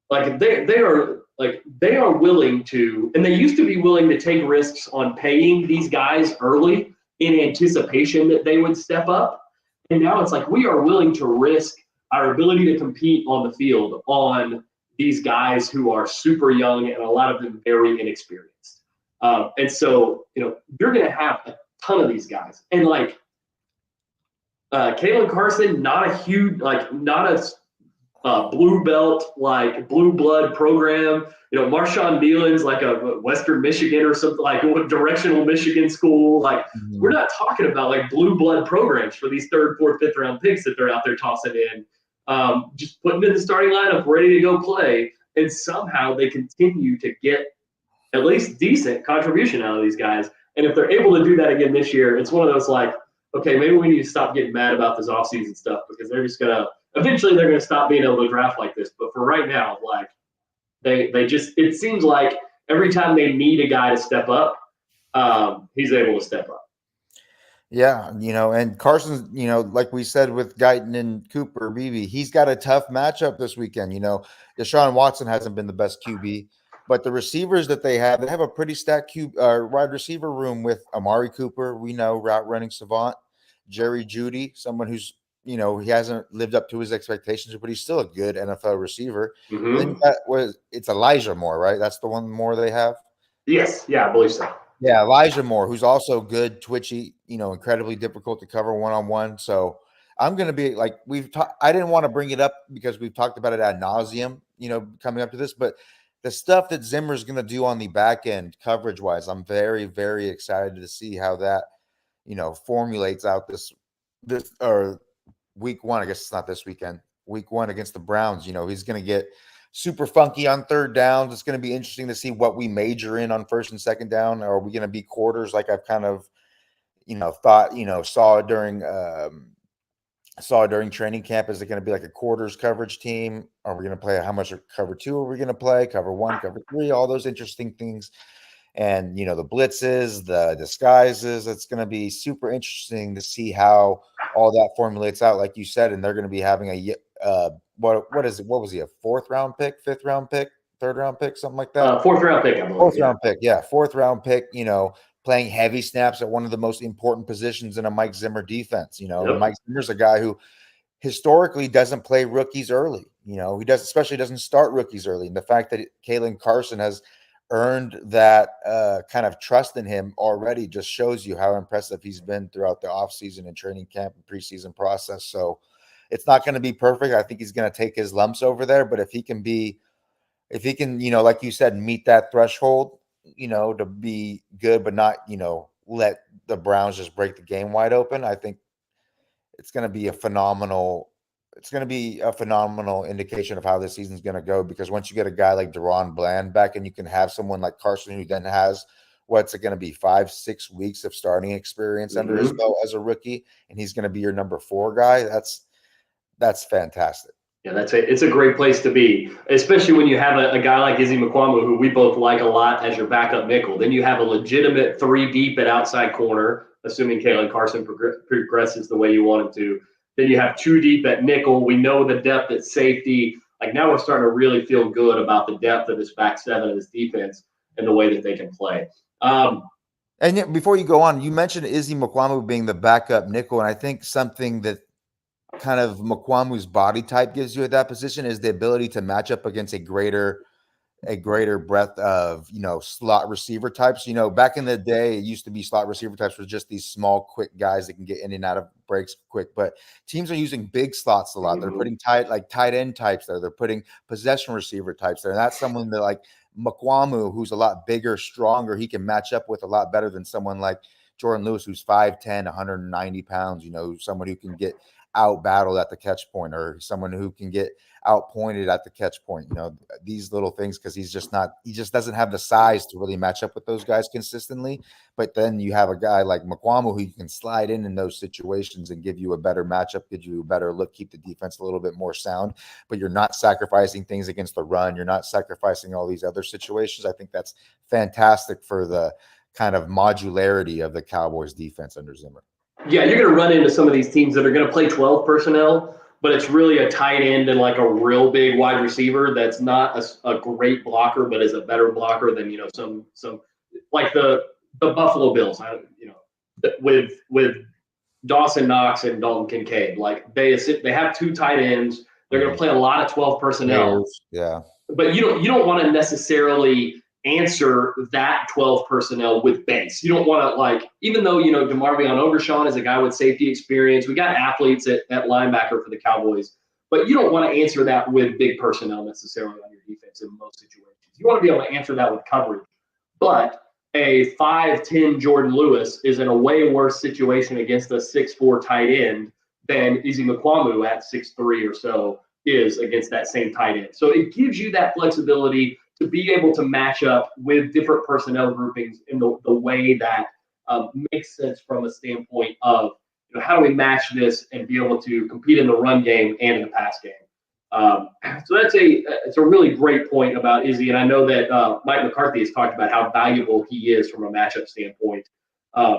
Like they are willing to, and they used to be willing to take risks on paying these guys early in anticipation that they would step up. And now it's like we are willing to risk our ability to compete on the field on these guys who are super young and a lot of them very inexperienced. And so, you're going to have a ton of these guys. And like Kalen Carson, not a huge, not a blue belt, like blue blood program. Marshawn Nealon's like a Western Michigan or something, like a directional Michigan school. Like we're not talking about like blue blood programs for these third, fourth, fifth round picks that they're out there tossing in. Just putting them in the starting lineup, ready to go play, and somehow they continue to get at least decent contribution out of these guys. And if they're able to do that again this year, it's one of those like, okay, maybe we need to stop getting mad about this offseason stuff because they're just gonna eventually they're gonna stop being able to draft like this. But for right now, like they just it seems like every time they need a guy to step up, he's able to step up. Yeah, and Carson's, like we said with Guyton and Cooper, Beebe, he's got a tough matchup this weekend. Deshaun Watson hasn't been the best QB, but the receivers that they have a pretty stacked wide receiver room with Amari Cooper, we know, route running savant, Jerry Jeudy, someone who's, he hasn't lived up to his expectations, but he's still a good NFL receiver. Mm-hmm. And then it's Elijah Moore, right? That's the one more they have? Yes, yeah, I believe so. Yeah, Elijah Moore, who's also good, twitchy, incredibly difficult to cover one-on-one. So I'm going to be like, I didn't want to bring it up because we've talked about it ad nauseum, coming up to this, but the stuff that Zimmer's going to do on the back end coverage-wise, I'm very, very excited to see how that, formulates out this or week one. I guess it's not this weekend. Week one against the Browns. He's going to get super funky on third downs. It's going to be interesting to see what we major in on first and second down. Are we going to be quarters like I've kind of, thought, saw during training camp? Is it going to be like a quarters coverage team? Are we going to play how much cover two are we going to play? Cover one, cover three, all those interesting things. And, the blitzes, the disguises, it's going to be super interesting to see how all that formulates out, like you said. And they're going to be having what is it? What was he, a fourth round pick, fifth round pick, third round pick, something like that? Fourth round pick, I believe. Fourth round pick, yeah. Fourth round pick, playing heavy snaps at one of the most important positions in a Mike Zimmer defense. Yep. Mike Zimmer's a guy who historically doesn't play rookies early. He especially doesn't start rookies early. And the fact that Kalen Carson has earned that kind of trust in him already just shows you how impressive he's been throughout the offseason and training camp and preseason process. So it's not going to be perfect. I think he's going to take his lumps over there, but if he can, like you said, meet that threshold, to be good, but not, let the Browns just break the game wide open, I think it's going to be a phenomenal indication of how this season's going to go, because once you get a guy like Deron Bland back and you can have someone like Carson who then has, what's it going to be, 5-6 weeks of starting experience under his belt as a rookie, and he's going to be your number 4 guy. That's fantastic. Yeah, it's a great place to be, especially when you have a guy like Izzy McQuamu, who we both like a lot, as your backup nickel. Then you have a legitimate 3 deep at outside corner, assuming Kalen Carson progresses the way you want him to. Then you have 2 deep at nickel. We know the depth at safety. Like, now we're starting to really feel good about the depth of this back seven of this defense and the way that they can play. And yet, before you go on, you mentioned Izzy McQuamu being the backup nickel, and I think something that kind of McQuamu's body type gives you at that position is the ability to match up against a greater breadth of, slot receiver types. Back in the day, it used to be slot receiver types were just these small, quick guys that can get in and out of breaks quick, but teams are using big slots a lot. They're putting tight end types there. They're putting possession receiver types there. And that's someone that, like McQuamu, who's a lot bigger, stronger, he can match up with a lot better than someone like Jordan Lewis, who's 5'10", 190 pounds, someone who can get out battled at the catch point, or someone who can get out pointed at the catch point, these little things, because he just doesn't have the size to really match up with those guys consistently. But then you have a guy like McQuamu who you can slide in those situations and give you a better matchup, give you a better look, keep the defense a little bit more sound, but you're not sacrificing things against the run. You're not sacrificing all these other situations. I think that's fantastic for the kind of modularity of the Cowboys defense under Zimmer. Yeah, you're going to run into some of these teams that are going to play 12 personnel, but it's really a tight end and like a real big wide receiver that's not a great blocker, but is a better blocker than some like the Buffalo Bills. With Dawson Knox and Dalton Kincaid, like they have two tight ends. They're going to play a lot of 12 personnel. Yeah. But you don't want to necessarily answer that 12 personnel with base. You don't want to, like, even though, DeMarvion Overshawn is a guy with safety experience, we got athletes at linebacker for the Cowboys, but you don't want to answer that with big personnel necessarily on your defense in most situations. You want to be able to answer that with coverage. But a 5'10 Jordan Lewis is in a way worse situation against a 6'4 tight end than Izzy McQuamu at 6'3 or so is against that same tight end. So it gives you that flexibility to be able to match up with different personnel groupings in the way that makes sense from a standpoint of how do we match this and be able to compete in the run game and in the pass game. So it's a really great point about Izzy, and I know that Mike McCarthy has talked about how valuable he is from a matchup standpoint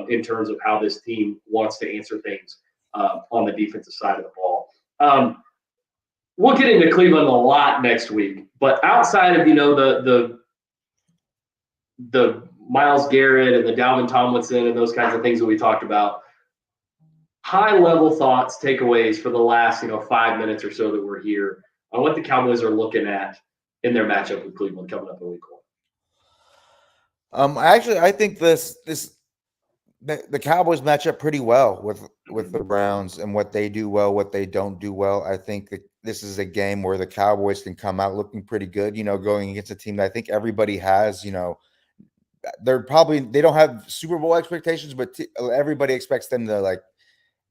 in terms of how this team wants to answer things on the defensive side of the ball. We'll get into Cleveland a lot next week, but outside of the Myles Garrett and the Dalvin Tomlinson and those kinds of things that we talked about, high level thoughts, takeaways for the last 5 minutes or so that we're here on what the Cowboys are looking at in their matchup with Cleveland coming up in week 1. I think the Cowboys match up pretty well with the Browns and what they do well, what they don't do well. I think that this is a game where the Cowboys can come out looking pretty good, going against a team that I think everybody has, they don't have Super Bowl expectations, but everybody expects them to like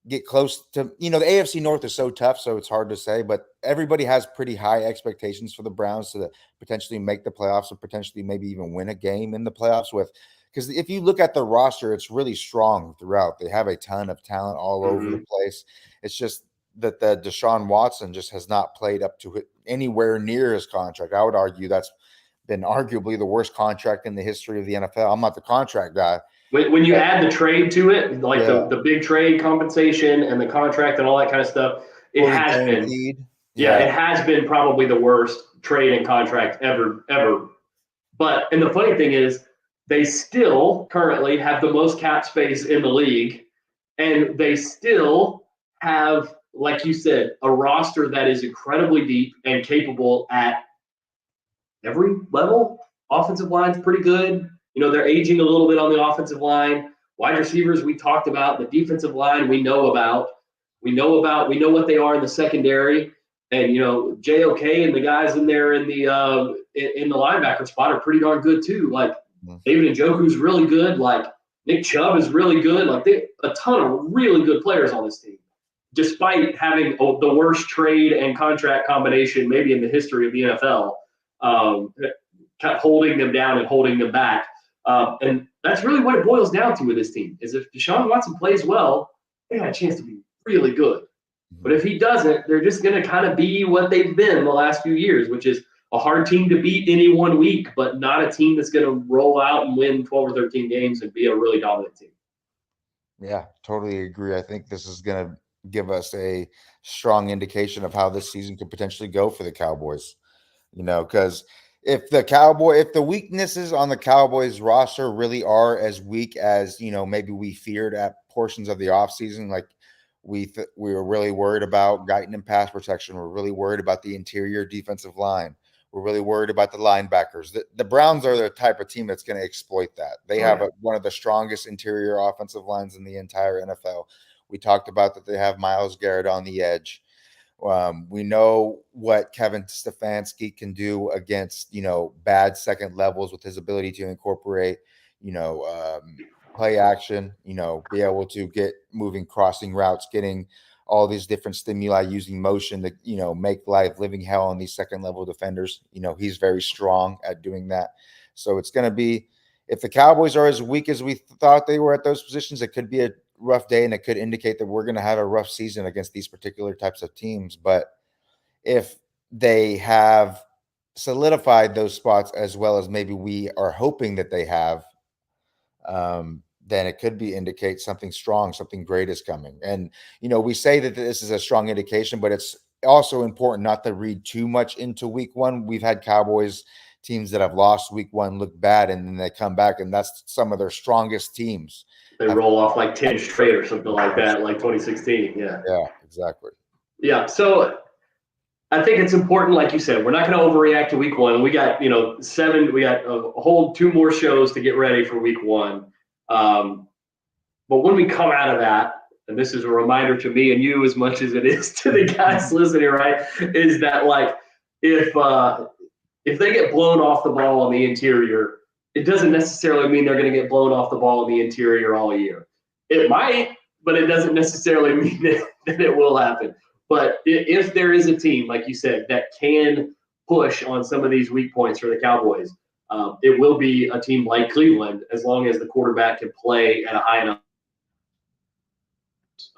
get close to, the AFC North is so tough, so it's hard to say, but everybody has pretty high expectations for the Browns to potentially make the playoffs or potentially maybe even win a game in the playoffs because if you look at the roster, it's really strong throughout. They have a ton of talent all over the place. It's just that the Deshaun Watson just has not played up to it anywhere near his contract. I would argue that's been arguably the worst contract in the history of the NFL. I'm not the contract guy. When you add the trade to it, like the big trade compensation and the contract and all that kind of stuff, it has been. Yeah, it has been probably the worst trade and contract ever. And the funny thing is, they still currently have the most cap space in the league, and they still have, like you said, a roster that is incredibly deep and capable at every level. Offensive line's pretty good. They're aging a little bit on the offensive line. Wide receivers, we talked about. The defensive line, we know about. We know what they are in the secondary. And, JOK and the guys in there in the linebacker spot are pretty darn good too. Like David Njoku's really good. Like Nick Chubb is really good. Like a ton of really good players on this team, despite having the worst trade and contract combination maybe in the history of the NFL, kind of holding them down and holding them back. And that's really what it boils down to with this team is if Deshaun Watson plays well, they got a chance to be really good. But if he doesn't, they're just going to kind of be what they've been the last few years, which is a hard team to beat any one week, but not a team that's going to roll out and win 12 or 13 games and be a really dominant team. Yeah, totally agree. I think this is going to give us a strong indication of how this season could potentially go for the Cowboys, because if the weaknesses on the Cowboys roster really are as weak as, maybe we feared at portions of the offseason, like we were really worried about Guyton and pass protection. We're really worried about the interior defensive line. We're really worried about the linebackers. The Browns are the type of team that's going to exploit that. They have one of the strongest interior offensive lines in the entire NFL. We talked about that they have Myles Garrett on the edge. We know what Kevin Stefanski can do against, bad second levels with his ability to incorporate, play action, be able to get moving crossing routes, getting all these different stimuli using motion to, make life living hell on these second level defenders. He's very strong at doing that. So it's going to be, if the Cowboys are as weak as we thought they were at those positions, it could be a rough day and it could indicate that we're going to have a rough season against these particular types of teams. But if they have solidified those spots as well as maybe we are hoping that they have, then it could indicate something strong, something great is coming. And, we say that this is a strong indication, but it's also important not to read too much into week one. We've had Cowboys teams that have lost week one look bad, and then they come back, and that's some of their strongest teams. They roll off like 10 straight or something like that, like 2016. Yeah. Yeah, exactly. Yeah. So I think it's important, like you said, we're not going to overreact to week one. We got, we got a whole 2 more shows to get ready for week one. But when we come out of that, and this is a reminder to me and you as much as it is to the guys listening, right, is that like if they get blown off the ball on the interior, it doesn't necessarily mean they're going to get blown off the ball on the interior all year. It might, but it doesn't necessarily mean that it will happen. But if there is a team, like you said, that can push on some of these weak points for the Cowboys, it will be a team like Cleveland, as long as the quarterback can play at a high enough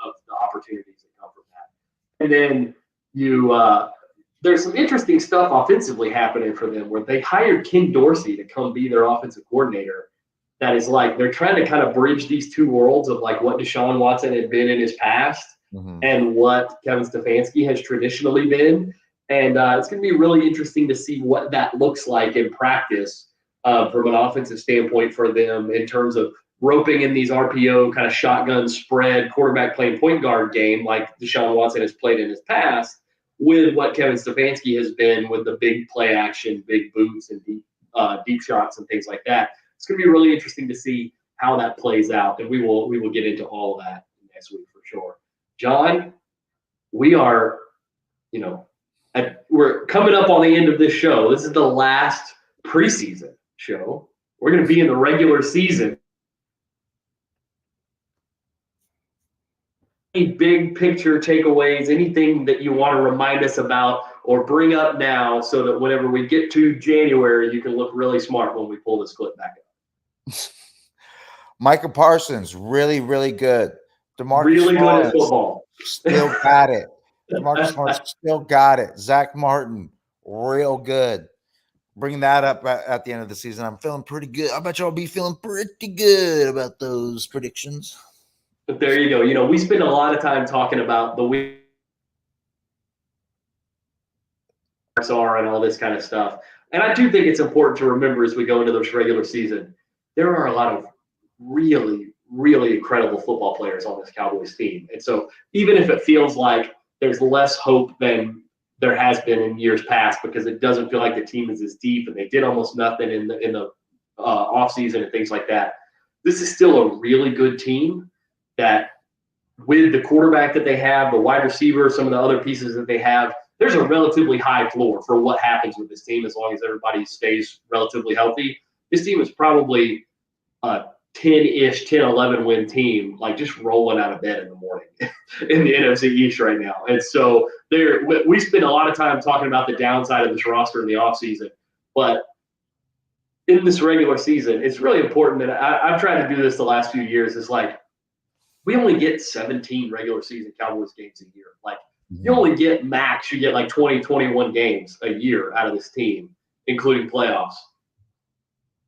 of the opportunities that come from that. And then there's some interesting stuff offensively happening for them where they hired Ken Dorsey to come be their offensive coordinator. That is like they're trying to kind of bridge these 2 worlds of like what Deshaun Watson had been in his past and what Kevin Stefanski has traditionally been. And it's going to be really interesting to see what that looks like in practice from an offensive standpoint for them in terms of roping in these RPO kind of shotgun spread quarterback playing point guard game like Deshaun Watson has played in his past with what Kevin Stefanski has been with the big play action, big boots and deep shots and things like that. It's going to be really interesting to see how that plays out, and we will get into all of that next week for sure. John, we are, we're coming up on the end of this show. This is the last preseason show. We're going to be in the regular season. Any big picture takeaways, anything that you want to remind us about or bring up now so that whenever we get to January, you can look really smart when we pull this clip back up? Micah Parsons, really, really good. DeMarcus really good Lawrence, at football. Still got it. DeMarcus Lawrence still got it. Zach Martin, real good. Bring that up at the end of the season. I'm feeling pretty good. I bet y'all be feeling pretty good about those predictions. But there you go. We spend a lot of time talking about the week are and all this kind of stuff. And I do think it's important to remember as we go into this regular season, there are a lot of really, really incredible football players on this Cowboys team. And so even if it feels like there's less hope than there has been in years past because it doesn't feel like the team is as deep and they did almost nothing in the offseason and things like that, this is still a really good team that with the quarterback that they have, the wide receiver, some of the other pieces that they have, there's a relatively high floor for what happens with this team as long as everybody stays relatively healthy. This team is probably a 10-ish, 10, 11 win team, like just rolling out of bed in the morning in the NFC East right now. And so we spend a lot of time talking about the downside of this roster in the offseason, but in this regular season, it's really important that I've tried to do this the last few years. It's like we only get 17 regular season Cowboys games a year. Like you only get max, you get like 20, 21 games a year out of this team, including playoffs.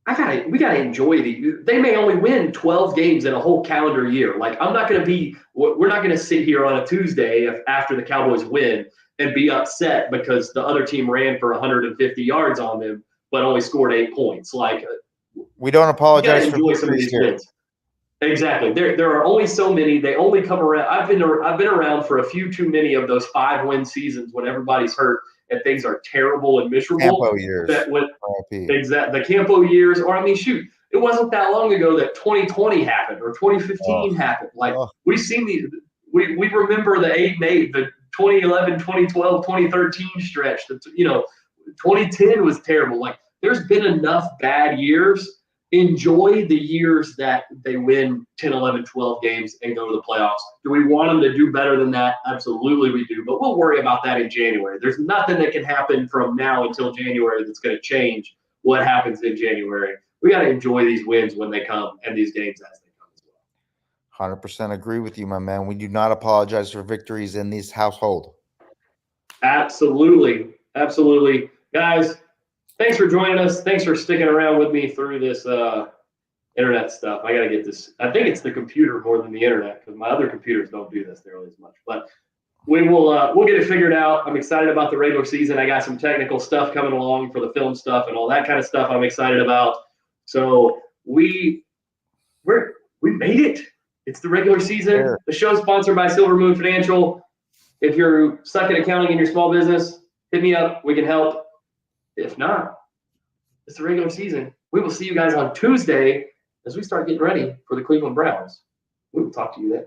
We gotta enjoy they may only win 12 games in a whole calendar year. Like we're not gonna sit here on a Tuesday after the Cowboys win and be upset because the other team ran for 150 yards on them but only scored 8 points. Like we don't apologize for enjoy some of these wins. Exactly. There are only so many. They only come around. I've been around for a few too many of those 5-win seasons when everybody's hurt and things are terrible and miserable. Campo years. The Campo years, or I mean, shoot, it wasn't that long ago that 2020 happened or 2015 happened. Like we've seen these. We remember the 8-8, the 2011, 2012, 2013 stretch. 2010 was terrible. Like there's been enough bad years. Enjoy the years that they win 10, 11, 12 games and go to the playoffs. Do we want them to do better than that? Absolutely we do, but we'll worry about that in January. There's nothing that can happen from now until January that's going to change what happens in January. We got to enjoy these wins when they come and these games as they come as well. 100% agree with you, my man. We do not apologize for victories in this household. Absolutely. Absolutely. Guys, thanks for joining us. Thanks for sticking around with me through this Internet stuff. I got to get this. I think it's the computer more than the internet because my other computers don't do this nearly as much. But we'll get it figured out. I'm excited about the regular season. I got some technical stuff coming along for the film stuff and all that kind of stuff I'm excited about. So we made it. It's the regular season. Sure. The show's sponsored by Silver Moon Financial. If you're stuck in accounting in your small business, hit me up. We can help. If not, it's the regular season. We will see you guys on Tuesday as we start getting ready for the Cleveland Browns. We will talk to you then.